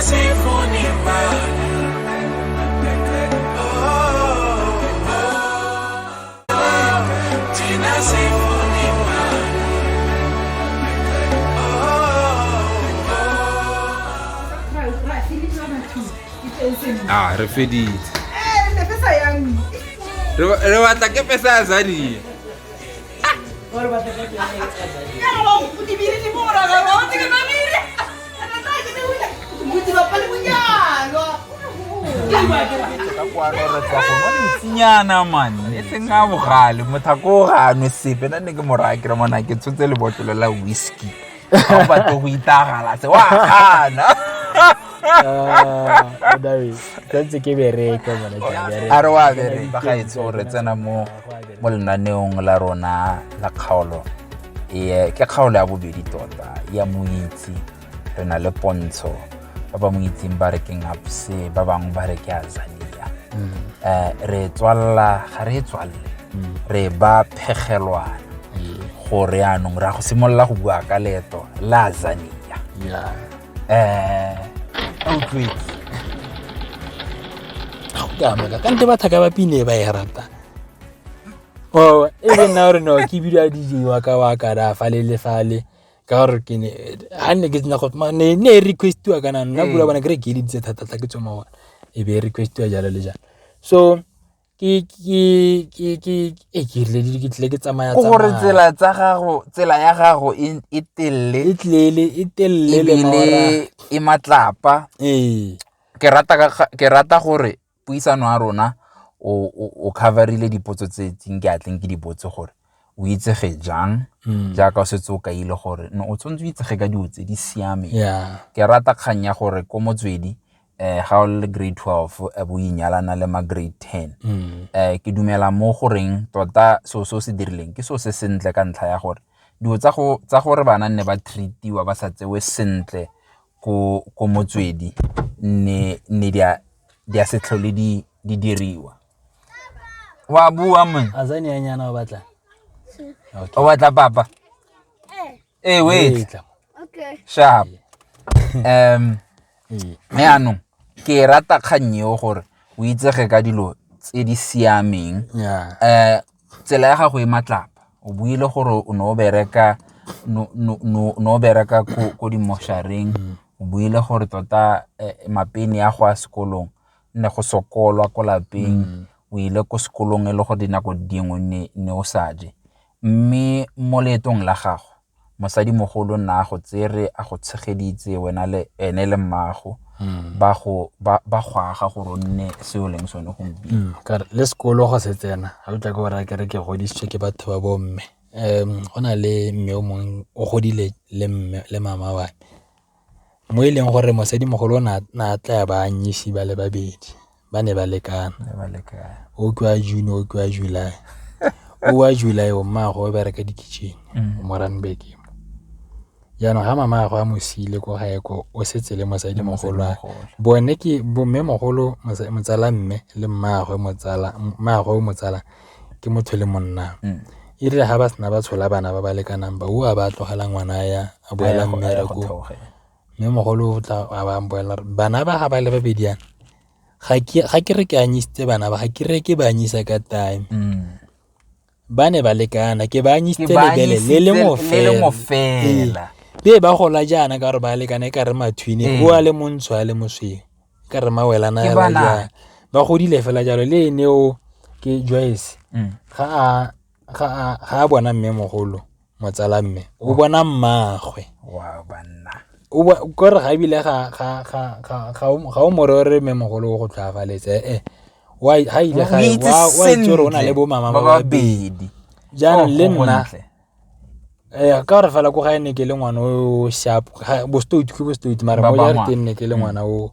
sifuni imali. Tina sifuni imali. Re feditse. Le pesa yang. Re batla ke pesa ya Zani. Gore ba tla ke ya Ya lo di biri di mora ga lo te na biri. Ana ta ke te wila. Mutsi ba pale munyalo. Ka kwano re tsa go mo tsinyana man e senga bogale mothako ga no sepe na ne ke mora ke re mona ke tshotse le botlolo la whiskey ga ba to go itagala se wa kana David tse ke bereka bona ke bereka a re wa bere ba ga itse re tsena mo lenaneong la rona la kgaolo ke kgaolo ya bobedi tota ya moitsi re na le pontsho ba ba moitsing ba re keng apse ba bang ba re ke Azania re tswalla ga re tswalle re ba phegelwana gore anong ra go simolla go bua ka leeto la Azania okay ka kante ba thaka ba pine ba e rata even now re no ke bidwa DJ wa ka da fale ka gore ke ne ha ne ke tsena go ne request wa kana nna bula bana ke di tse thata ke tsoma e be request wa jalo le jalo so ke rile di ke tle ke tsamaya go gore tsela ya gago e telle le e matlapa ke rata gore puisano a rona o coverile dipotso tse ke atleng ke dipotso gore o itsege jang jaaka o setse o kaile gore no o tshwanetse o itsege ka dio tse di siameng ke rata kganya gore ko motswedi ga o le grade 12 bo inyalana le ma grade 10 ke dumela mo goreng tota so se dirileng ke so se sentle ka ntlha ya gore dio tsa gore bana nne ba treatiwa ba sa tsewe sentle ko motswedi ne dia se tlhole di diriwa wa bua man Azania nyana o batla o batla papa wait Okay. sharp ano ke rata kgannyo gore o itsege ka dilo tse di siameng tsela ya gago e matlapa o buile gore o no bereka ko di moshareng o buile gore tota mapeni ya go a sekolong ne go sokolwa ko lapeng o ile ko sekolong e le go dinako dingwe ne o saje mme mo leetong la gago mosadi mogolo nna go tsere a go tshegeditse wena le ene le mmago ba go aga gore nne se o leng sone gompieno ka le sekolo go se tsena ga o tla go ra ke godisitswe ke batho ba bomme go na le mme o mong o godile le mme le mama wa mo e leng gore mosadi mogolo na tla ba anyisi ba le babedi ba ne ba lekana o kwa June o kwa July o wa July o mmago o bereka di kitchen mo Randburg no ha mama go a mosile go gae ko o setse le mosadi mogolo bone ke bomme mogolo motsala mme le mmago motsala ke motho le monna ire ha ba sna ba tshola bana ba lekanang ba o ba tlogela ngwana ya a boela mmereko mme mogolo o tla a ba mboela bana ba ga ba le babedi yana ga ke re ke anyisitse bana ba ga ke re ke ba anyisa ka time ba ne ba lekana ke ba anyisitse lebele le le mo fela be ba gola jana ka re ba lekana ka re mathwine o a le montsho a le mosweu ka re mawelana ya la ba godile fela jalo le ne o ke Joyce ga a bona mme mogolo motsala mme o bona mmagwe wa banna o gore ga bile ga o morore mme mogolo go tlhafaletse wa ha ile ga wa tsoro ona le bo mama ba babedi jana le nna ka re fela go ga ene ke le ngwana o sharp bo stoit mara mo ya re ne ke le ngwana o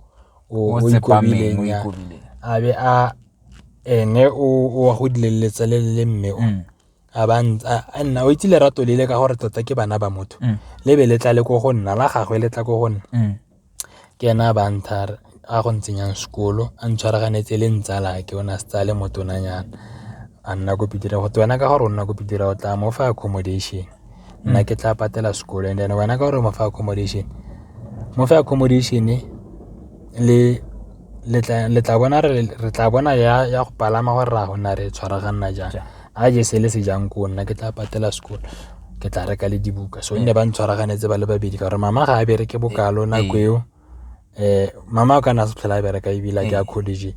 ikobileng ya a be a ene o go dileletsa le mme o a nna o itse lerato le ka gore tota ke bana ba motho le be le tla le go nna la gagwe le tla go nna ke ena ba nthar a go ntsenyang sekolo a ntshwaraganetse le ntsala ke ona se tsale motonanyana a nna go pitira go tsena ka gore o nna go pitira o tla mo fa accommodation nna ke tla patela sekolo and then wena ka gore mo fa accommodation le tla bona re tla bona ya go palama gore ra gona re tshwaraganna jang a je se le se jang ko nna ke tla patela school ke tla reka le dibuka so nne ba ntshwaraganetse ba le babedi ka gore mama ga a bereke bokalo nako eo mama o kana se tlhela a bereka e bila ke a college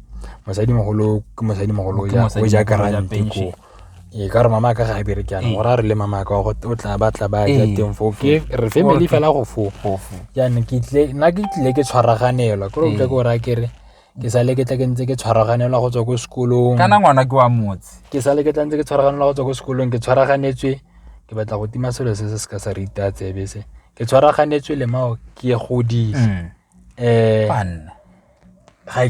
mosadi mogolo ya o ja karante ko ka gore mama ka ga a bereke yana gore a re le mama ka o tla batla ba ja teng fo ke re family fela go fo yana ke tle ke tshwaraganelwa ko o tle go ra kere ke sale ke tla ke ntse ke tshwaraganelwa go tswa ko sekolong kana ngwana ke wa motse ke sale ke tla ntse ke tshwaraganelwa go tswa ko sekolong ke tshwaraganetswe ke batla go tima selo se se ka sa re itatsebe se ke tshwaraganetswe le mao ke godile banna ga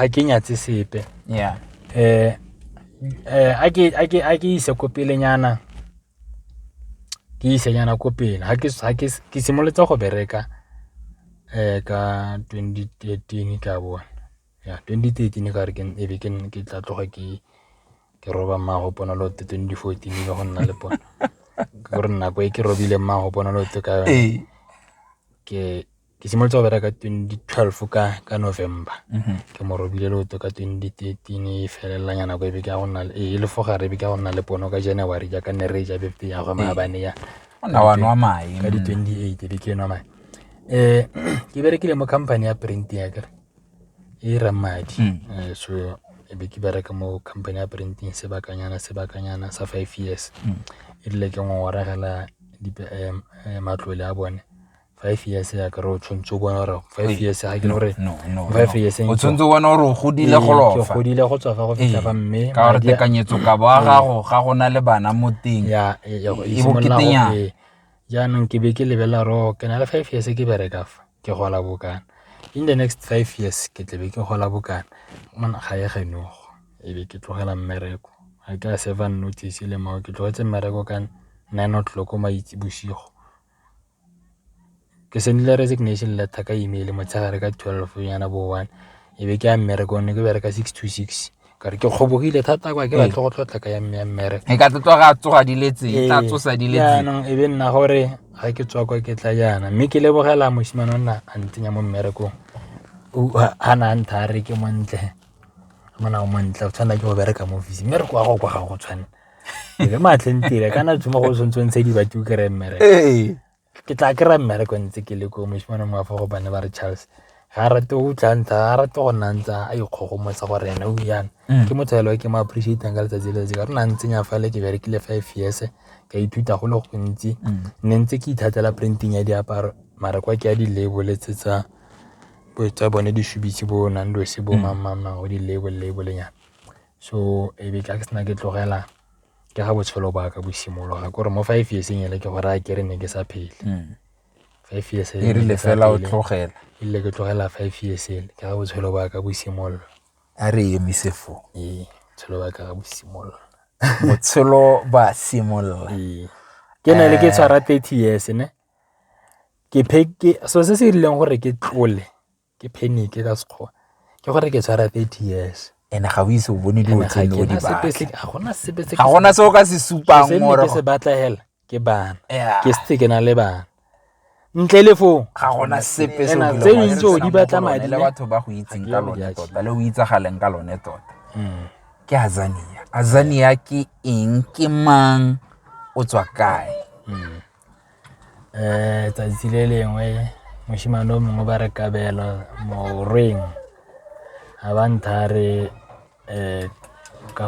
ke nyatse sepe yeah a ke ise ko pelenyana ke ise nyana ko pele ke simolotse go bereka ka 2013 ka bona ya 2013 ka re ke tla tloga ke roba mmago bona lo 2014 go nna le bona gore nako e ke robile mmago bona lo ka yone ke simolotse go bereka 2012 ka November ke mo robile lo ka 2013 felela nyana go e be ka go nna le fogare be ka go nna le pono ka January ja ka ne re ja birthday ya go maabane ya ona wa no mai ka di 28 be ke no mai ke berekile mo company ya printing ya kere e ramadi so e be ke bereka mo company ya printing sebakanyana sa 5 years e le ke ngwaregela matlole a bone 5 years ya ka ro tshwntso bona re 5 years ha ke no re 5 years o tshwntso bona re go godile go lofa ke godile go tswa fa go fitla fa mme ka re tekanyetso ka ba gago ga gona le bana mo teng ya e boketenya jaanong ke be ke lebela ro ke na le 5 years ke bereka fa ke gola bokana in the next 5 years ke tle be ke gola bokana mona ga ye genogo e be ke tlogela mmereko ha ka 7 notice le mao ke tlogetse mmereko ka 9 o'clock ma itse bosigo ke sendile resignation letter ka email mo tsagare ka 12 yana bo 1 e be ke a mmereko ne ke bereka 6 to 6 ka re ke khobogile thata kwa ke batla go tlotla ka ya mmere e ka tloga ga tsoga diletse tla tsosa diletse no e be nna gore ga ke tswa kwa ke tla yana mme ke lebogela mosimane ona a ntenya mo mmereko ana ntare ke montle mona o montle o tshwana ke go bereka mo office mmereko wa go kwa ga go tshwana ke matlentile kana tsuma go sontsontshe di batho ke re mmereko ke tla kera mmereko ntse ke le ko mosimane mo afa go bana ba re Charles ga rate o tlantsa ga rate go nantsa a ikgogomotsa gore ene o yana ke mothelo ke mo appreciate ka letsatsi le ka rena ntsenya fa le ke berekile 5 years ka ithuta go le go ntsi ne ntse ke ithatela printing ya diaparo mara kwa ke ya di label tsa bone di shubitse bo nando se bo mama o di label nya so e be ka sena ke tlogela ke ga botshelo ba ka bo simologa gore mo 5 years nyele ke gore a ke re ne ke sa phele 5 years e rile fela o tlogela ile ke tlogela 5 years ke ga botshelo ba ka bo simologa a re emise fo botshelo ba ka bo simologa botshelo ba simologa ke ne le ke tshwara 30 years ne ke so se se rileng gore ke tlole ke panic ka sekgowa ke gore ke tshwara 30 years ene ga o ise o bone dilo tse no di ba ga gona se o ka se supang gore se batla hela ke bana ke se ke na le bana ntle le fo ga gona sepe se o tse ntse di batla madi le batho ba go itseng ka lone tota le o itsagaleng ka lone tota ke Azania ke eng ke mang o tswa kae tsatsi le lengwe moshimane o mongwe ba re Kabelo mo ring a banthare ka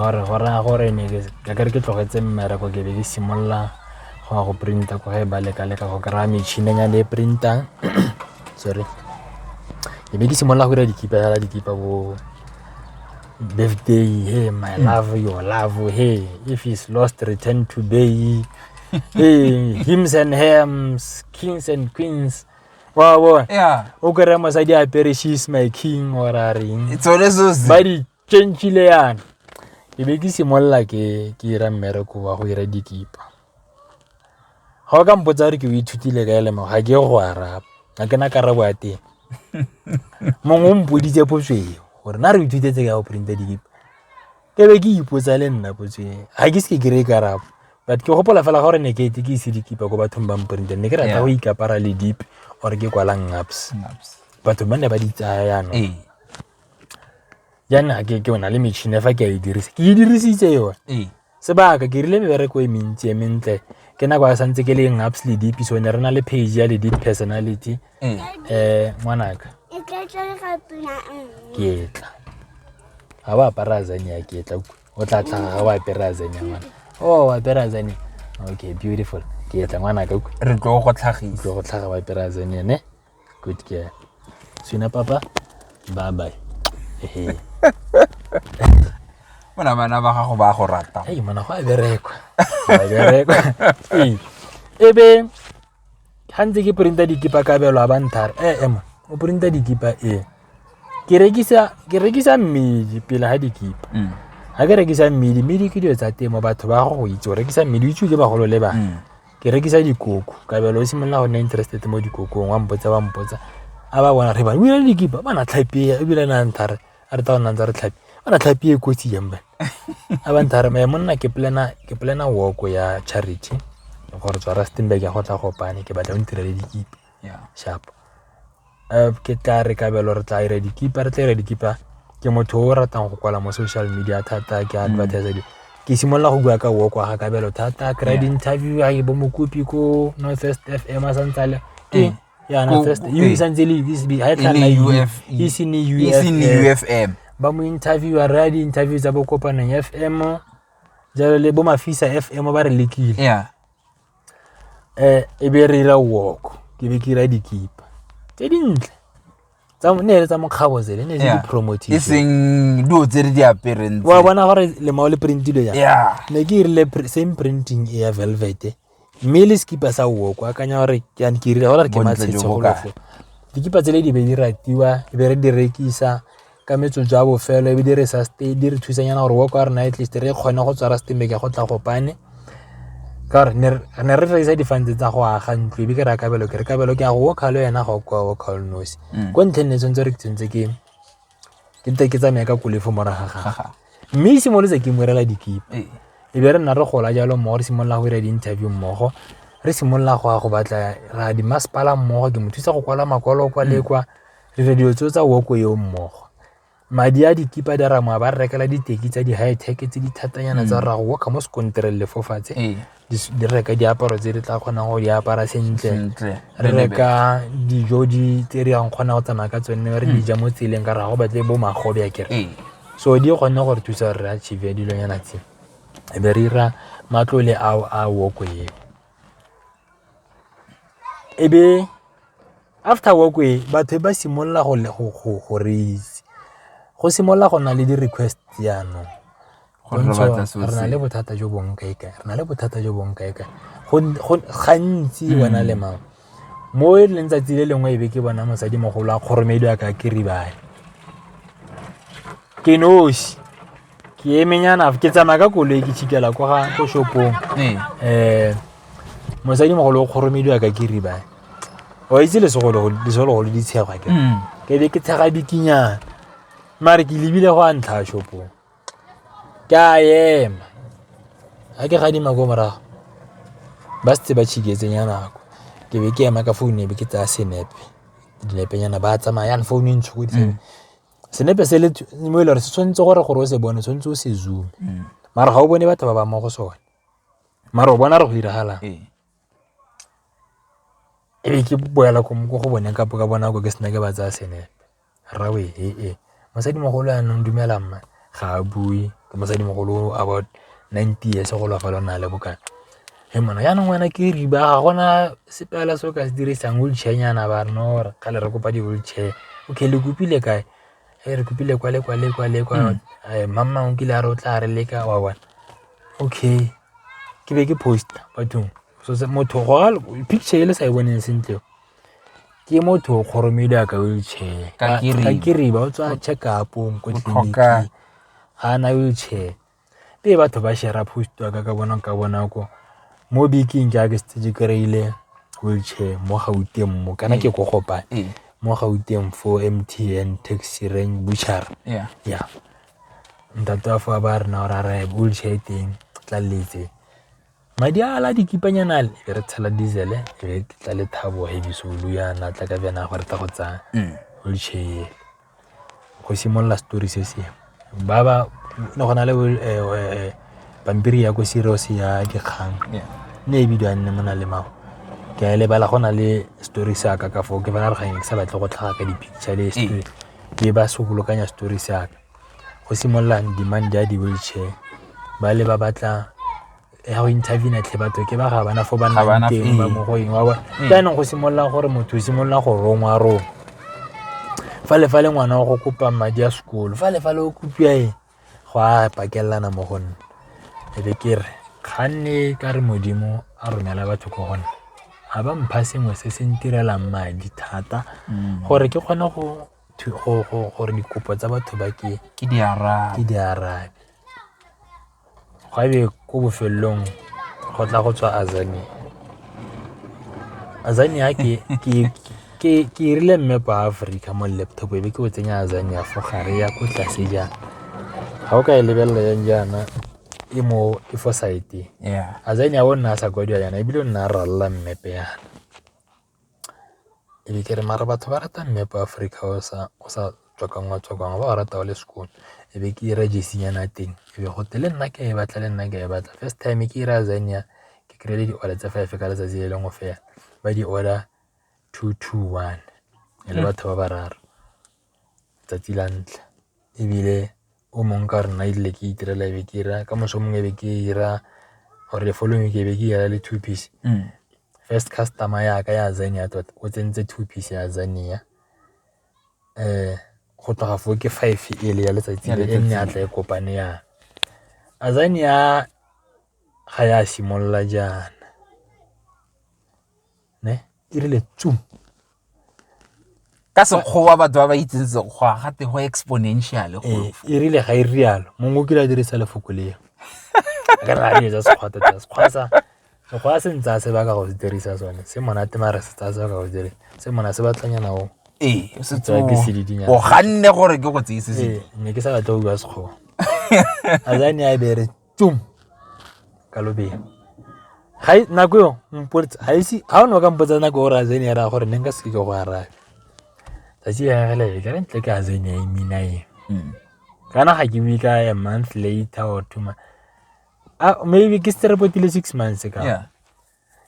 gore ne ke ke tlogetse mmereko ke be ke simolla go printa go ba le go kra metšhine nya le printer sorry ke be ke simolla go dira dikipa bo birthday hey my love your love hey if he's lost return to bay hey hymns and hymns kings and queens wow o kere mosadi a pere she's my king or a ring it's always ba di tšentšhile yana e be ke simolla ke ira mmereko wa go ira dikipa ga o ka mpotsa gore ke o ithutile ka elemo ga ke go araba ga ke na karabo ya teng mongwe o mpoditse potsweo gore na re ithutetse ka go printa dikipa ke be ke ipotsa le nna potsweo ga ke se ke kry karabo but ke gopola fela gore ne ke ise dikipa ko bathong ba mprinta ne ke rata go ikapara le deep or ke kwalang apps batho ba ne ba di tsaya no yana ke ona le metšhine fa ke a e dirisa ke e dirisitse yone sebaka ke rile mebereko e mentsi e mentle ke nako a santse ke le apps le deep so ne rena le page ya le deep personality ngwanaka ke tla ha ba parazani ya ke tla o tla tla ga ba parazani ngwana wa parazani okay beautiful ke tla ngwanaka re tlo go tlhagisa go tlhaga ba parazani ne good care sina papa bye bye bona bana ba gago ba go rata hey mona go a berekwa ebe hantse ke printa dikipa ka belo a banthar ema o printa dikipa ke rekisa mmidi pele ha dikipa ha ke rekisa mmidi ke dio tsa temo batho ba go itse o rekisa mmidi itse ke bagolo le ba ke rekisa dikoko ka belo o simolla go nna interested mo dikokong wa mpotsa a ba bona re ba o ile dikipa bana tlhapia e bile na nthare a re ta nna ntse re tlhapi bana tlhapi e kotsi jamba a ba nthare me monna ke plana walk ya charity gore tswa Rustenburg ya go tla go pane ke batla o ntirele dikipa sharp ke tla re ka belo re tla ire dikipa ke motho o ratang go kwala mo social media thata ke advertise ke simolla go bua ka walk wa ga belo thata credit interview a bo mokopi ko Northwest FM a santsale Northwest you santsele ha e tla UFM ba mo interview a radio interview tsa bo kopaneng FM jalo le bo Mafisa FM ba re lekile e be re ra walk ke be ke ra dikipa tse dintle tsa ne tsa mokgabo zele ne di promote e seng do tse di appearance wa bona gore le mao le printile ya ne ke rile same printing ya velvet mme le skipa sa walk a kanya gore ke an ke rile gore ke matsetse go lofo dikipa tsele di be di ratiwa e be re di rekisa ka metso ja bo felo e be di re sa stay di re thusanyana gore walk or night list re kgona go tsara Rustenburg ya go tla go pane ka ne re reisa difante tsa go aga ntlo e be ke ra kabelo ke a go kalo yena go kwa go kalo nosi go ntlhenne tsentse re tsentse ke tsamaya ka kulefo moraga ga mme se mo le ke morela dikipa e be re nna re gola jalo mo re simolla go ira di interview mmogo re simolla go batla ra di masipala mmogo ke mothusa go kwala makwalo kwa le kwa re radio tsa walk yo mmogo madi a dikipa di ra mo ba rekela diteki tsa di high tech tse di thatanyana tsa ra go walk mo sekontrel le fofatshe di reka diaparo tse di tla kgona go di apara sentle re reka dijo tse re yang kgona go tsamaya ka tsone re di ja mo tseleng ka ra go batle bo magobe a kere so di kgona gore thusa re achieve dilonyana tse e be re ira matlole a walk e be after walk batho ba simolla go raise go simolla go na le di request yaano re na le bothata jo bong kae go gantsi bona le mang mo e leng tsatsi le lengwe e be ke bona mosadi mogolo a kgoromedi ka ke ribae ke nosi ke emenyana ke tsamaya ka koloi ke tshikela go shopong mosadi mogolo o kgoromedi ka ke ribae o itse le segolo di tshega ke be ke tshega bikinyana mare ke lebile go a ntlha shopong ke a ema ha ke gadima go morago ba se ba tshiketsenya nako ke be ke ema ka phone e be ke tsa senepe dinepenyana ba tsamaya an phone ntse go di senepe se le mo ile re se tshwantse gore o se bone tshwantse o se zoom mara ga o bone batho ba ba mo go sone mara o bona re go diragala e be ke boela go bone ka bona go ke sena ke ba tsa senepe rawe mosadi mogolo a nong dumela mma ga a bue ke mosadi mogolo about 90 years go lofa lona le bokana mona ya nong wena ke riba ga gona sepela so ka se dirisang wheelchair nyana ba no re kale re kopa di wheelchair okay le kupile kae re kupile kwa mama o kile a re o tla re le ka wa bona okay ke be ke poster bathong so motho go picture ile sa e boneng sentle ke motho kgoromedi ka wheelchair ka riba o tswa check up ko tleliniki ha na wheelchair be batho ba share post ka bona ko mo biking ja ke se kreile wheelchair mo Gauteng mo kana ke go gopa mo Gauteng for MTN taxi range butcher ntato fa ba re na ra wheelchair teng tla letse madi a la dikipanyana le re tshela diesel e tla le Thabo heavy solo yana tla ka bena gore ta go tsa wheelchair go simolla story se se baba no gona le pampiri ya go serious ya dikgang ne e bidio nne mona le mao ke a le bala gona le story sa ka fo ke bana re ga sa batle go tlhaga ka di picture le story ke ba so bolokanya story sa ka go simolla demand ya di wheelchair ba le ba batla ya go interview na tle batho ke ba ga bana fo bana teng ba mo go ingwa ba tsana go simolla gore motho simolla go rongwa ro fale ngwana go kopa madi a school fale o kopia go a pakellana mo gone e be kere kganne ka re modimo a romela batho go gona a ba mpha sengwe se se ntirelang madi thata gore ke kgone go gore dikopo tsa batho ba ke di arabe go be go bofelong go tla go tswa Azania ke irile mmepe a Africa mo laptop e be ke o tsenya Azania fo gare ya go tlase ja ga o ka e lebella yang jana e mo e fo site Azania o nna sa godio yana e bile o nna ralla mmepe yana e be ke re mara batho ba rata mmepe Africa o sa tswakangwa ba rata le school e be ke register yana teng e be go tele nna ke e batla first time ke ira Azania ke create di order tsa 5 ka letsatsi le lengwe fela ba di order 221 le batho ba bararo tsatsi la ntla e bile o mong ka rena ile ke itirela be ke ira ka moso mongwe be ke ira gore following ke be ke ira le 2 piece first customer ya ka ya Azania o tsentse 2 piece ya Azania go tloga fo ke 5 ile ya letsatsi le nne a tla e kopane ya Azania ga ya simolla jana ne irile tsum ka sekgowa batho ba itseng sekgowa gate go exponential go irile ga irialo mongwe ke la dirisa lefoko le ka ra di ja sekgwa se ntsa se ba ka go dirisa sone se monate mara se tsa se ka go dirisa se mona se batlanyana o se tswa ke sididinya o ganne gore ke go tsise se ne ke sa batla go bua sekgowa Azania e bere tsum ka lobe hai nako yo mpotsa ha isi ha o no ka mpotsa nako o Azania ra gore nka se ke go arabe tsi ya gele ke rentle ka Azania e mina e kana ga ke wika a month later or 2 months maybe ke se repotile 6 months ka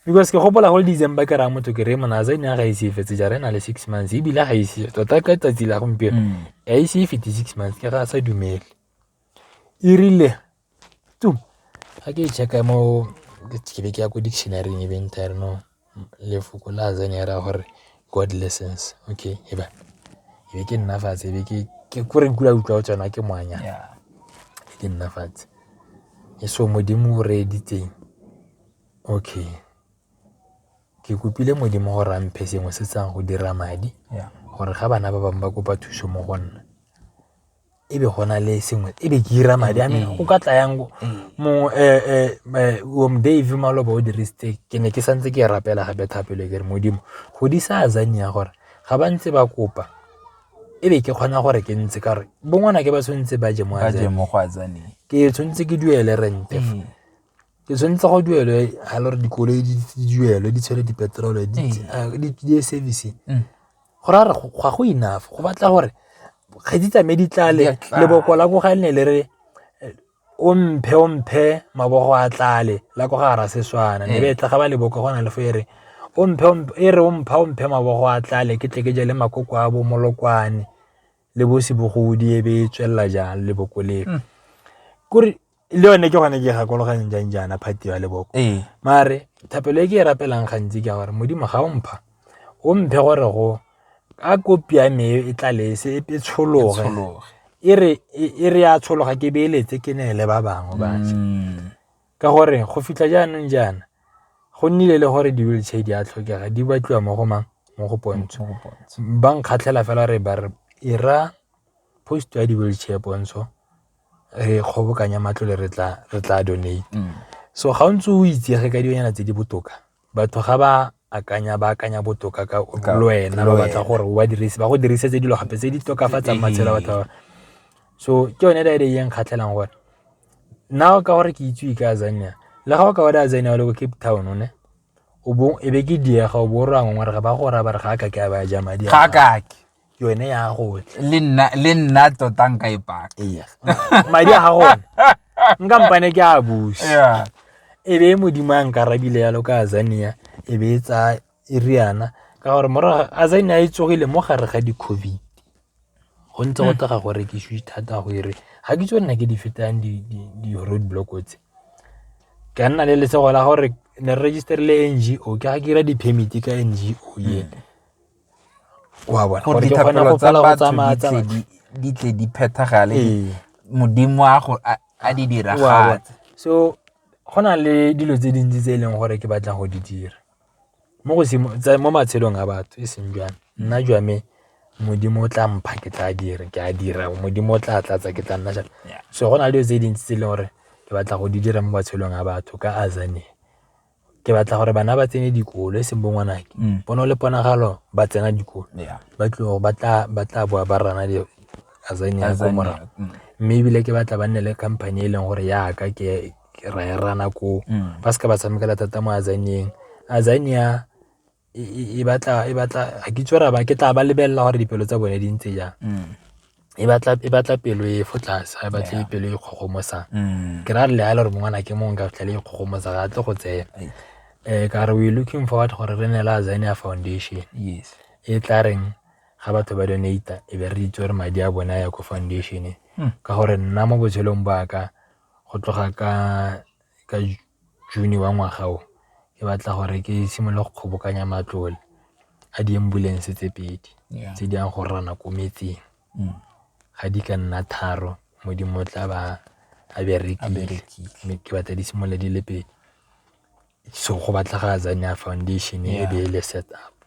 because ke gopola go December ka ra motho ke re mona Azania ga isi fetse ja rena le 6 months e bila ga isi tota ka tsatsi la gompieno ya isi 56 months ke ga sa dumele irile tu ga ke checka mo ke be ke ya go dictionary e be ntare no le fuko la Azania ra gore God lessons okay e be ke nna fatshe be ke gore kula utlwa tsona ke moanya ke nna fatshe e so modimo o re diteng okay ke kopile modimo go ramphe sengwe se tsang go dira madi gore ga bana ba bang ba kopa thuso mo gonna e be gona le sengwe e be ke ira madi a me go ka tla yang mo Dave Maloba o dirisitse ke ne ke santse ke rapela ga bethapelo ke re modimo go di sa Azania gore ga ba ntse ba kopa e be ke khona gore ke ntse ka re bongwana ke ba tshwentse ba je mo Azania ke tshwentse ke duele rente ke tshwentse go duele ha lore dikoloi di duele di tshwele di petrol di service gore re ga go enough go batla gore ga di tsa meditlale le bokola go ga nne le re o mphe mabogo a tlale la go ga ra seswana ne be tla ga ba le boko gona le fere o mphe mabogo a tlale ke tle ke je le makoko a bo molokwane le bo sibogodi e be tswella jang le bokole kore le yone ke gone ke ga kologane jana phati ya le boko mare thapelo e ke rapelang gantsi ke gore modimo ga o mpha o mphe gore go a kopia me e tlale se e tshologe e re ya tshologa ke beeletse ke ne le ba bangwe ba ka gore go fitla jaanong jana go nnile le gore di wheelchair di a tlhokega di batliwa mo go pontsho bang khatlhela fela re ba re ira post ya di wheelchair pontsho re kgobokanya matlole re tla donate so ga ntse o itsege ka dionyana tse di botoka batho ga ba akanya botoka ka lwena ba batla gore wa dirisi ba go dirisetse dilo gape tse di tokafatsa matshelo a batho so ke yone da ire yeng khatlhelang gore nao ka gore ke itswe ka Azania le ga o ka wada Azania o le go Cape Town ne o bo e be ke diega o bo ra ngwe re ba go ra ba re ga ka ke ba ja madi ga ka yone ya go le nna tota nka ipaka madi a ga gona nka mpane ke a busa e be modimo a nkarabile yalo ka Azania e be tsa iriana ka gore mora Azania e tsogile mo gare ga di COVID go ntse go tla gore ke shwi thata go ire ga ke tsone ke di fetang di road block tse ka nna le lesego la gore ne register le NGO ke ga ke ira di permit ka NGO ye wa bona gore ke kgona go fela go tsamaya di tle di phethagale modimo a di diragatse so gona le dilo tse dintsi tse leng gore ke batla go di dira mo matshelong a batho e seng jwana nna jwa me modimo o tla mpha ke tla dira ke a dira modimo o tla tlatsa ke tla nna jalo so gona le dilo tse dintsi tse leng gore ke batla go di dira mo matshelong a batho ka Azania ke batla gore bana ba tsene dikolo e seng bo ngwanake bona le ponagalo ba tsena dikolo ba tlo ba tla boa ba rana di Azania go mora mme ebile ke batla ba nne le company e leng gore ya ka ke ra rana ko ba ska ba tshamekela thata mo Azania e batla a ke tsora ba ke tla ba lebella gore dipelo tsa bone di ntse ja e batla pelo e fotlasa e batla pelo e kgogomosa ke ra le ala re mongwana ke mong ka ftlele e kgogomosa ga tle go tseya ka re we looking forward gore re ne la Azania Foundation e tla reng ga batho ba donate e be re itse gore madi a bona ya ko foundation ka gore nna mo botshelong ba ka go tloga ka June wa ngwaga o ke batla gore ke simolola go kgobokanya matlole a di-ambulance tse pedi tse di yang go rana ko metseng ga di ka nna tharo modimo tla ba a berekile ke batla di simolola di le pedi so go batla ga Azania Foundation e be le set up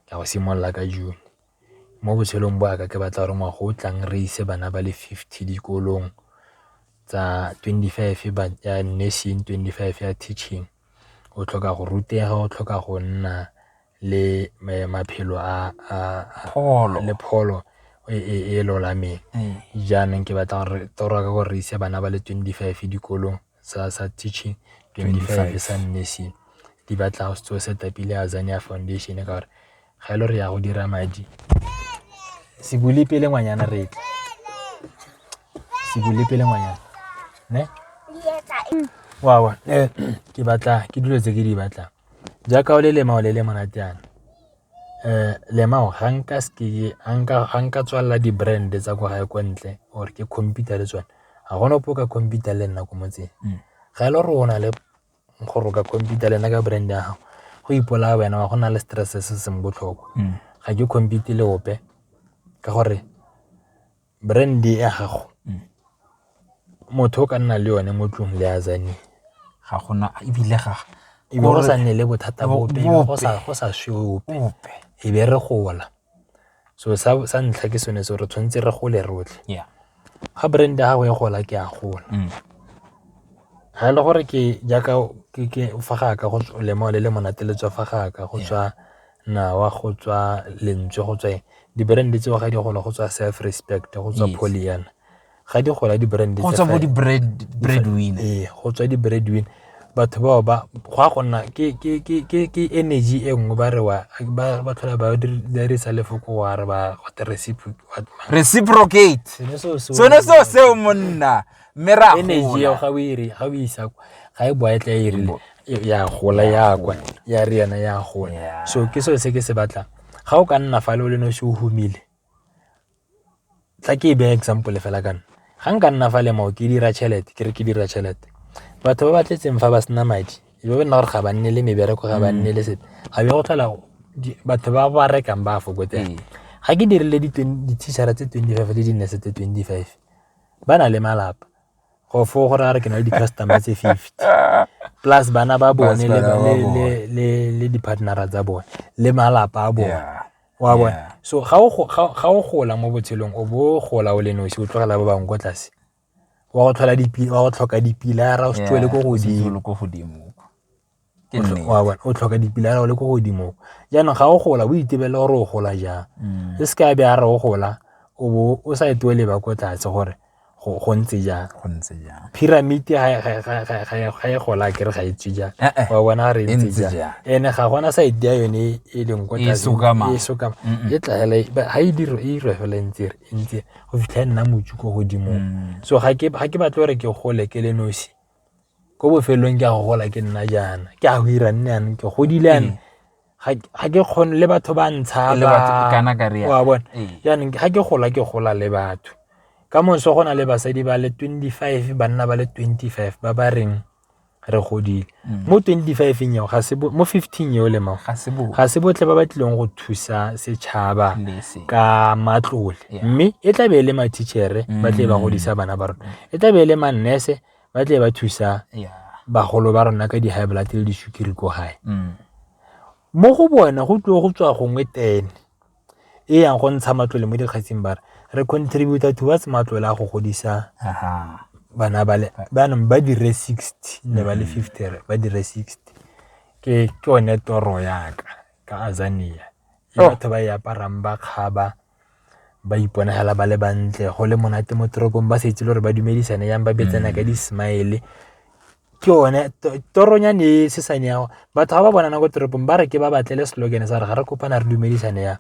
ka go simolola ka June mo botshelong bo ka ke batla gore ngwaga o tlang re ise bana ba le 50 dikolong tsa 25 ya nursing 25 ya teaching o tlhoka go rutega o tlhoka go nna le maphelo a pholo e lolameng jaanong ke batla gore toro ka gore re ise bana ba le 25 dikolong sa teaching 25 sa nursing di batla go se setapile Azania Foundation ka gore ga ile re ya go dira madi se bule pele ngwanyana re se bule pele ngwanyana ne wa ke batla ke dilo tse ke di batla jaaka o le monate yana lemao ga nka ske ga tswalla di brand tsa go ga go ntle or ke computer le tswana ga gona po ka computer le nna go motseng ga ile rona le go roka computer le nna ka brand ya gago go ipola wena wa gona le stress se se botlhoko ga ke computer le ope ka gore brand ya gago motho ka nna le yone mo tlong le Azania ga gona ebile e bo sa nne le bothata bope go sa shope e be re gola so sa ntlha ke sone se re tshwantse re gole rotlhe ga brand ya gago e gola ke a gola ga le gore ke jaaka ke fa ga ka go le monate le tswa fa ga ka go tswa nawa go tswa lentswe go tswa di brand tse ga di gola go tswa self respect go tswa Pollyanna ga di gola di brand tse go tswa di breadwinner go tswa di breadwinner batho ba go gonna ke energy e nngwe ba re ba tlhola ba dirisa lefoko wa re ba reciprocate sone so monna mera energy ya ga o isa ga e boa tla irile ya gola ya kwa ya riana ya gola so ke se ke se batla ga o ka nna fa le no se o humile tla ke be example fela kana ga nka nna fa le mo ke dira chelete ke re ke dira chelete batho ba batletseng fa ba sena madi e be nna gore ga ba nne le mebereko ga ba nne le sepe ga be go tlhola batho ba rekang ba fokoteng ga ke dirile di-t-shirt tse 25 le di-nurse tse 25 ba na le malapa go fo gore a re ke na le di-customer tse 50 plus bana ba bone le di-partnera tsa bone le malapa a bone wa bona so ga o gola mo botshelong o bo gola o le nosi o tlogela ba bangwe go tlase wa go tlhoka dipilara o se tswele go godimo wa bona o tlhoka dipilara o le go godimo jaanong ga o gola o itebele gore o gola jang se se ka be a re o gola o sa etwele ba go tlase gore go ntse jang go ntse jang pyramid ga e gola ke re ga e tswe jang wa bona re ntse jang ene ga gona side ya yone e leng go e sokama e tla ha e dire e re fela ntse go fitlha nna motsu go godimo so ga ke batla gore ke gole ke le nosi go bofelong ke a go gola ke nna jana ke a go ira nne ke godile ane ga ke kgone le batho ba ntsha wa bona jaanong ga ke gola le batho ka monso go na le basadi ba le 25 banna ba le 25 ba ba reng re godile mo 25 nyeo ga se mo 15 nyeo le mo ga se botle ba batlileng go thusa setšhaba ka matlole mme e tla be le ma teacher ba tle ba godisa bana ba rona e tla be le ma nurse ba tle ba thusa bagolo ba rona ka di high blood le di sukiri go high mo go bona go tlo go tswa gongwe 10 e yang go ntsha matlole mo dikgatsing ba re contribute towards matlole a go godisa bana ba dire 60 le ba le 50 ba dire 60 ke one toro yaka ka Azania batho ba ya parang ba kgaba ba iponagela ba le bantle go le monate mo toropong ba setse le gore ba dumedisane yang ba betsana ka di smile ke one toronyane se sane ya batho ba bona go toropong ba re ke ba batlele slogan sa re ga re kopana re dumedisane ya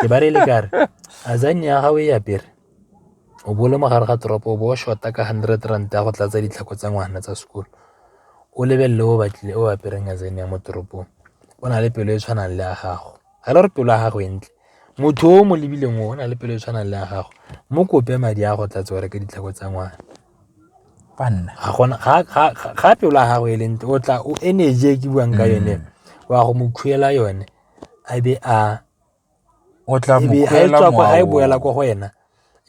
ke ba re le kare Azania ga o e apere o bole mogare ga toropo bo shota ka 100 rand ya go tlatsa ditlhako tsa ngwana tsa sekolo o lebelle o batlile o apereng Azania mo toropong o na le pelo e tshwanang le a gago ga le re pelo a gago entle motho o mo lebileng o na le pelo e tshwanang le a gago mo kope madi a go tlatsa o reka ditlhako tsa ngwana banna ga pelo a gago e lente o tla o energy ke buang ka yone wa go mo khuela yone a be a o tla mo khuela mo ga e boela go wena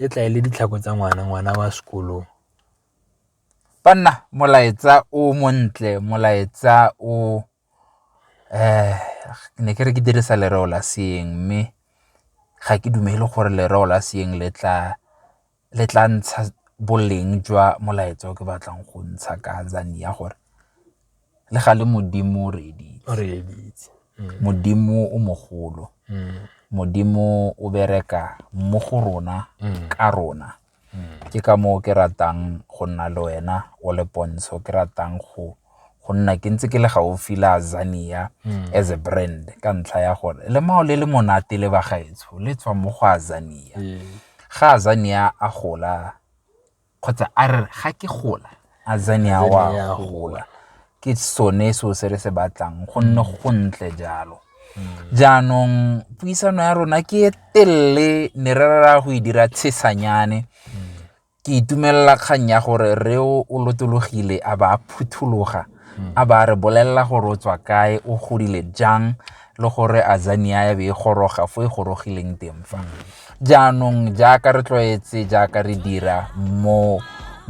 e tla ile ditlhako tsa ngwana wa sekolo banna molaetsa o montle molaetsa o ne ke re ke dirisa lereo la seeng mme ga ke dumele gore lereo la seeng le tla ntsha boleng jwa molaetsa o ke batlang go ntsha ka Azania gore le ga le modimo reditse modimo o mogolo modimo o bereka mo go rona ka rona ke ka mo ke ratang go nna le wena o le Pontsho ke ratang go nna ke ntse ke le gaufi la Azania as a brand ka ntlha ya gore le mao le monate le ba gaetsho le tswa mo go Azania ga Azania a gola kgotsa a re ga ke gola Azania wa gola ke sone so se re se batlang go nne go ntle jalo jaanong puisano ya rona ke etelle ne re rara go dira tshesanyane ke itumelela kgang ya gore re o lotologile a ba phuthologa a ba re bolella gore o tswa kae o godile jang le gore Azania ya be e goroga fo e gorogileng teng fa jaanong jaaka re tlwaetse jaaka re dira mo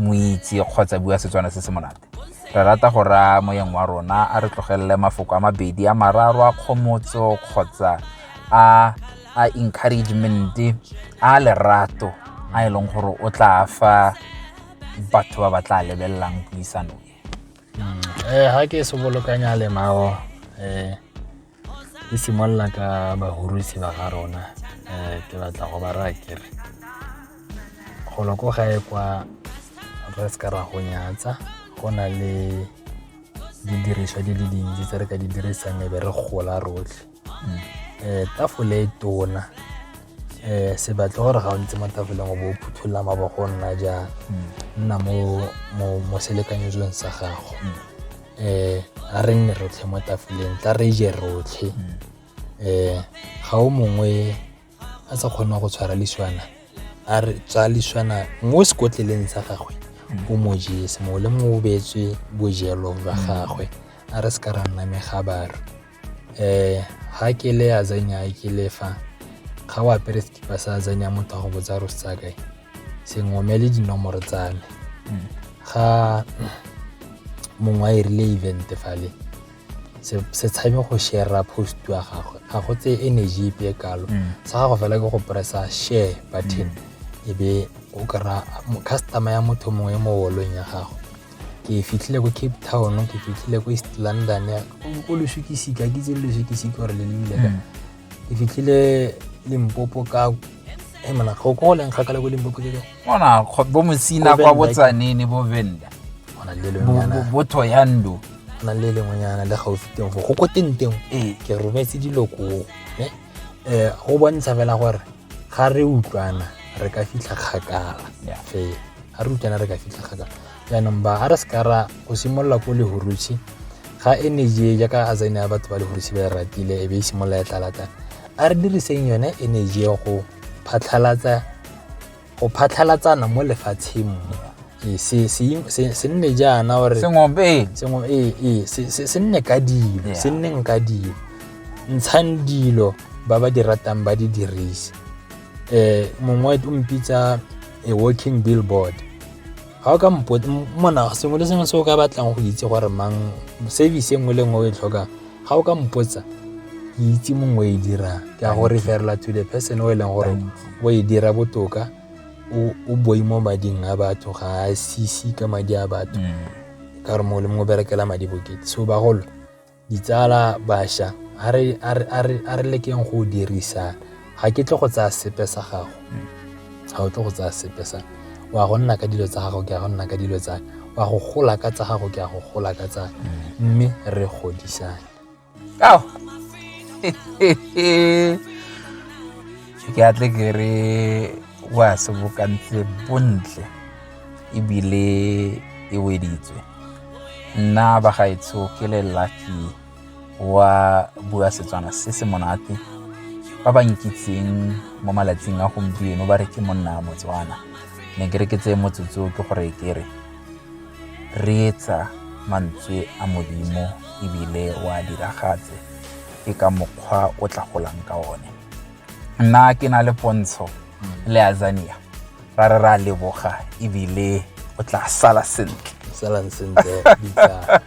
moitsi kgotsa bua Setswana se se monate re rata gore moyeng wa rona a re tlogelele mafoko a mabedi a mararo a khomotso kgotsa a encouragement a lerato a eleng gore o tla fa batho ba ba tla lebellang puisano ha ke se bolokanya le mao e simolla ka bahurusi ba ga rona ke batla go ba ra kere go loko ga e kwa re se ka ra go nyatsa go na le didiriswa di le dintsi tse re ka di dirisang e be re gola rotlhe tafole e tona se batle gore ga o ntse mo tafoleng o bo o phuthulla mabogo nna jang nna mo selekanyetsong sa gago a re nne rotlhe mo tafoleng tla re je rotlhe ga o mongwe a sa kgona go tshwara liswana a re tsa liswana mo sekotleleng sa gagwe o mo jese mo le mo betswe bojelo ba gagwe a re se ka ra nna megabaro ha ke le Azania ke lefa ga wa apere sekipa sa Azania motho go botsa ro se kae se ngomele dinomoro tsa me ga mongwe a irile event fale se tshabe go share post wa gagwe ga go tse energy pe kalo sa go fela ke go pressa share button e be o kara customer ya motho mongwe mo wolong ya gago ke fitlhile go Cape Town ke fitlhile go East London ya go le shukisika ke tse le shukisika gore le lebile ka ke fitlhile Limpopo ka Mana go leng kgakala go Limpopo ke Bona bo Mosina kwa Botsaneng bo Venda. ona le lengwana Bo Thoyando. ona le lengwana le gaufi teng go go tenteng ke rometse diloko go bontsha fela gore ga re utlwana re ka fitla kgakala fe ga re utlwana re ka fitla kgakala jaanong ba a re skara go simolla ko le huruchi ga energy ya ka azane ya batho ba le huruchi ba ratile e be simolla ya tlalata a re diriseng yone energy go phatlhalatsana mo lefatsheng se nne jaana gore se nne ka dilo se nne ka dilo ntshang dilo ba ba di ratang ba di dirise mongwe o mpitsa a working billboard ga o ka mona sengwe le sengwe se o ka batlang go itse gore mang service engwe le ngwe o e tlhoka ga o ka mpotsa ke itse mongwe e dira ke a go referela to the person o e leng gore o e dira botoka o boi mo mading a batho ga a sisi ka madi a batho ka gore mo le mo berekela madi bokete so ba golo ditsala bašwa a re lekeng go dirisa ga ke tle go tsaya sepe sa gago ga o tle go tsaya sepe sa wa go nna ka dilo tsa gago ke a go nna ka dilo tsa wa go gola ka tsa gago ke a go gola ka tsa mme re godisane ke atle ke re wa se bokantse bontle ebile e weditswe nna ba gaetso ke le lucky wa bua Setswana se se monate ba ba nkitseng mo malatsing a gompieno ba re ke monna Motswana ne ke re ke tse motsotso ke gore ke re etsa mantswe a Modimo ebile wa diragatse ke ka mokgwa o tla golang ka one nna ke na le pontsho le Azania ra leboga ebile o tla sala sentle ditsa